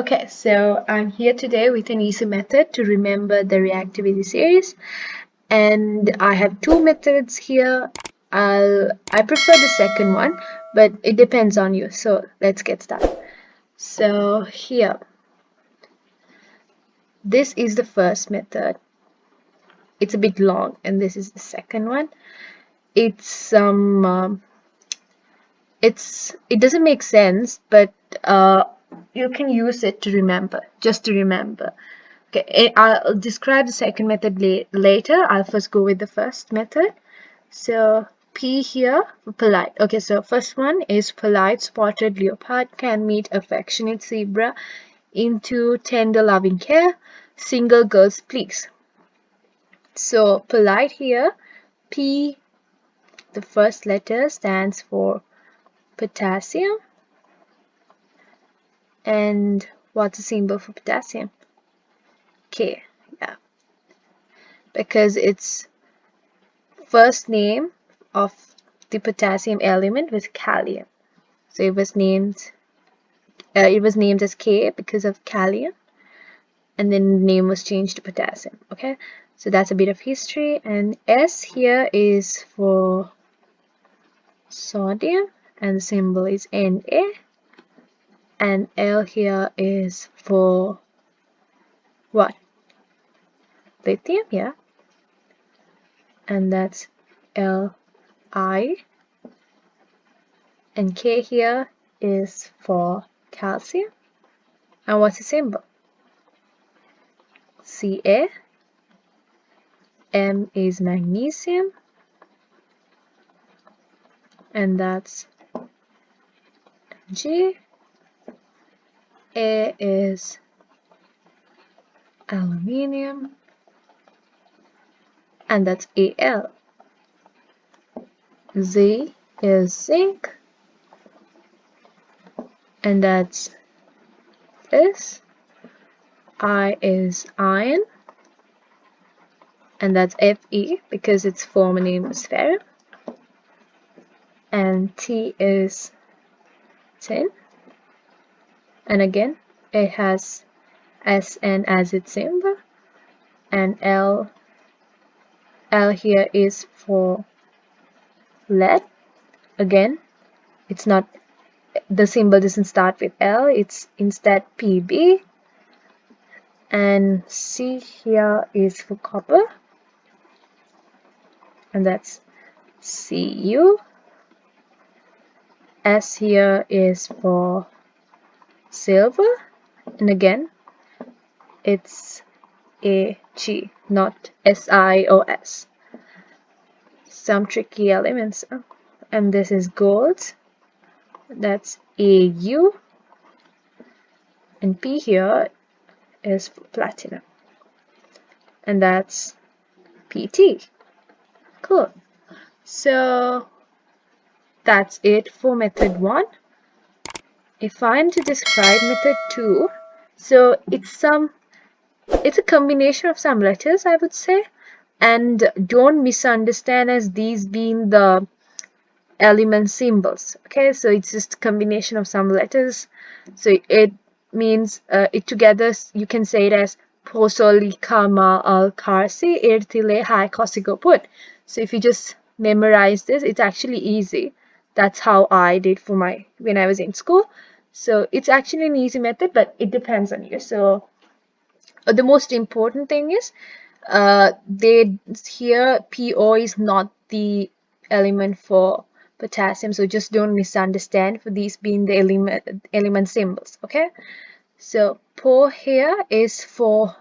Okay, so I'm here today with an easy method to remember the reactivity series, and I have two methods here. I prefer the second one, but it depends on you. So let's get started. So here, this is the first method. It's a bit long, and this is the second one. It doesn't make sense, but you can use it to remember, just to remember. Okay, I'll describe the second method later. I'll first go with the first method. So P here for polite. Okay, so first one is polite spotted leopard can meet affectionate zebra into tender loving care. Single girls please. So polite here, P, the first letter stands for potassium. And what's the symbol for potassium? K, yeah, because it's first name of the potassium element was kalium. So it was named as K because of kalium, and then the name was changed to potassium. Okay, so that's a bit of history. And S here is for sodium, and the symbol is Na. And L here is for what? Lithium, yeah. And that's Li. And K here is for calcium. And what's the symbol? Ca. M is magnesium. And that's G. A is aluminium. And that's Al. Z is zinc. And that's this. I is iron. And that's Fe because its former name was ferrum. And T is tin. And again, it has Sn as its symbol. And L here is for lead. Again, it's not, the symbol doesn't start with L, it's instead Pb. And C here is for copper, and that's Cu. S here is for silver, and again it's Ag, not SiOS. Some tricky elements. And this is gold, that's Au. And P here is for platinum, and that's Pt. Cool. So that's it for method 1. If I'm to describe method 2, so it's a combination of some letters, I would say, and don't misunderstand as these being the element symbols. Okay, so it's just a combination of some letters. So it means it together you can say it as posoli kama al karsi irtile hai kosigoput. So if you just memorize this, it's actually easy. That's how I did for when I was in school. So it's actually an easy method, but it depends on you. So the most important thing is they here PO is not the element for potassium, so just don't misunderstand for these being the element symbols. Okay, so Po here is for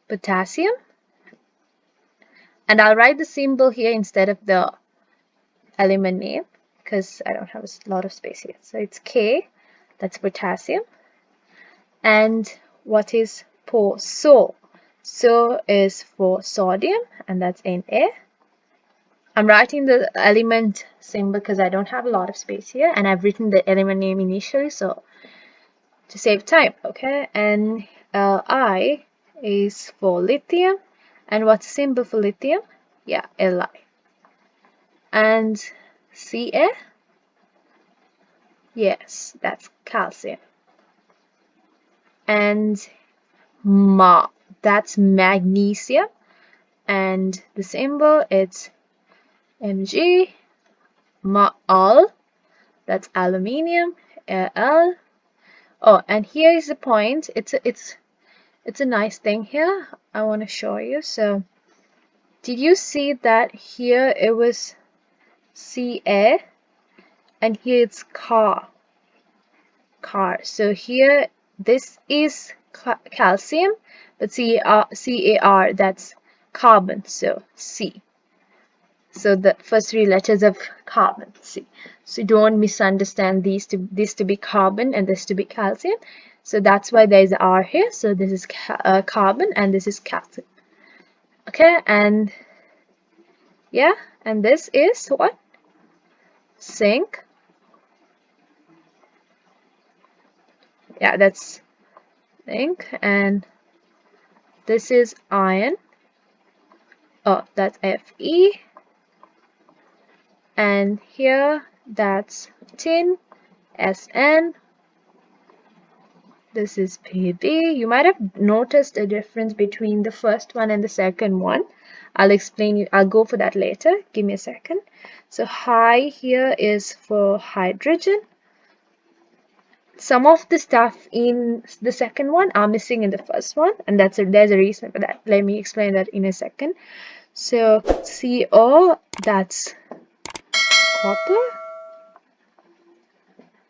potassium, and I'll write the symbol here instead of the element name because I don't have a lot of space here. So it's K, that's potassium. And what is Po? So is for sodium, and that's Na. I'm writing the element symbol because I don't have a lot of space here, and I've written the element name initially, so to save time. Okay, and I is for lithium, and what's the symbol for lithium? Yeah, Li. And Ca, yes, that's calcium. and Ma, that's magnesium, and the symbol it's Mg, Al, that's aluminium, Al. Oh, and here is the point. It's a nice thing here. I want to show you. So, did you see that here it was Ca and here it's car. So here this is calcium, but Car, that's carbon. So C. So the first three letters of carbon, C. So don't misunderstand this to be carbon and this to be calcium. So that's why there is a R here. So this is carbon and this is calcium. Okay, and yeah, and this is what? Zinc. Yeah, that's zinc. And this is iron. Oh, that's Fe. And here that's tin, Sn. This is Pb. You might have noticed a difference between the first one and the second one. I'll explain you. I'll go for that later. Give me a second. So high here is for hydrogen. Some of the stuff in the second one are missing in the first one, and there's a reason for that. Let me explain that in a second. So Co, that's copper,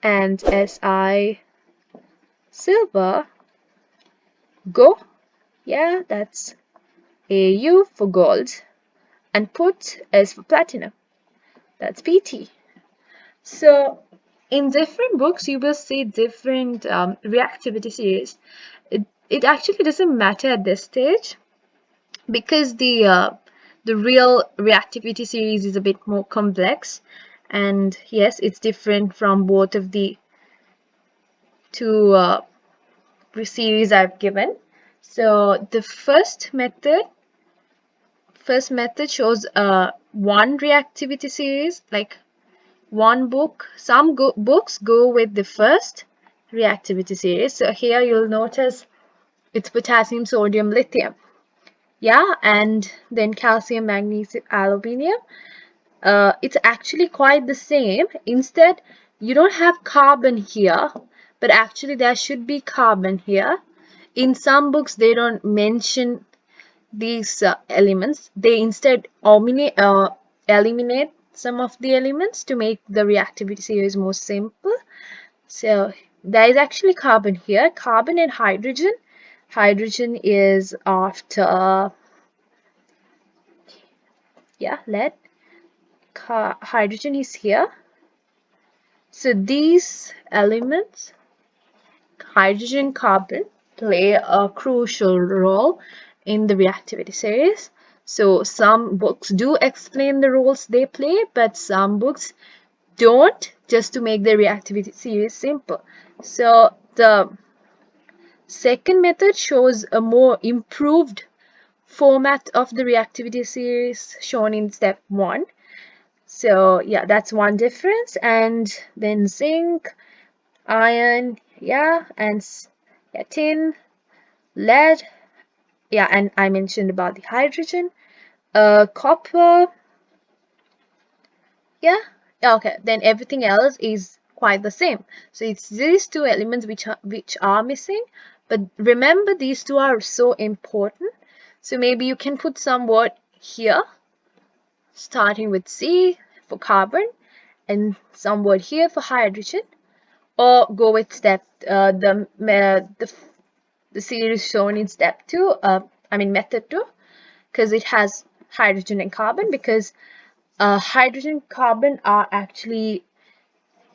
and Si, silver. Go, yeah, that's Au for gold, and Put is for platinum. That's Pt. So in different books, you will see different reactivity series. It actually doesn't matter at this stage because the real reactivity series is a bit more complex, and yes, it's different from both of the two series I've given. So the first method shows one reactivity series, like one book. Some books go with the first reactivity series. So here you'll notice it's potassium, sodium, lithium. Yeah, and then calcium, magnesium, aluminium. It's actually quite the same. Instead, you don't have carbon here, but actually there should be carbon here. In some books, they don't mention these elements. They instead eliminate some of the elements to make the reactivity series more simple. So there is actually carbon here, carbon and hydrogen. Hydrogen is after, yeah, lead. Hydrogen is here. So these elements, hydrogen, carbon, play a crucial role in the reactivity series. So some books do explain the roles they play, but some books don't, just to make the reactivity series simple. So the second method shows a more improved format of the reactivity series shown in step 1. So yeah, that's one difference. And then zinc, iron, yeah, and yeah, tin, lead, yeah, and I mentioned about the hydrogen, copper, yeah, okay, then everything else is quite the same. So it's these two elements which are missing, but remember these two are so important. So maybe you can put some word here starting with C for carbon and some word here for hydrogen, or go with step the series shown in step 2, I mean method 2, because it has hydrogen and carbon, because hydrogen carbon are actually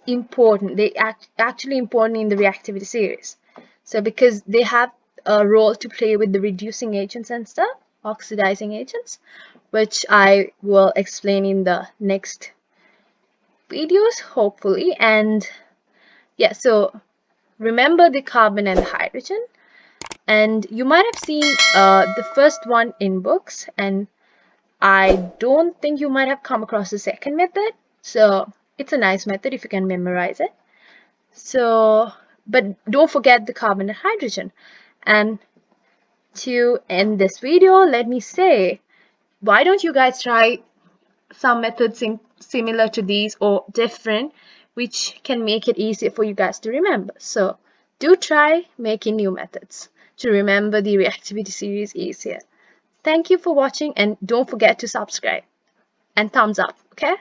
important. They actually important in the reactivity series. So because they have a role to play with the reducing agents and stuff, oxidizing agents, which I will explain in the next videos, hopefully. And yeah, so remember the carbon and the hydrogen. And you might have seen the first one in books, and I don't think you might have come across the second method. So it's a nice method if you can memorize it. So but don't forget the carbon and hydrogen. And to end this video, let me say, why don't you guys try some methods similar to these or different, which can make it easier for you guys to remember. So do try making new methods to remember the reactivity series easier. Thank you for watching, and don't forget to subscribe and thumbs up, okay?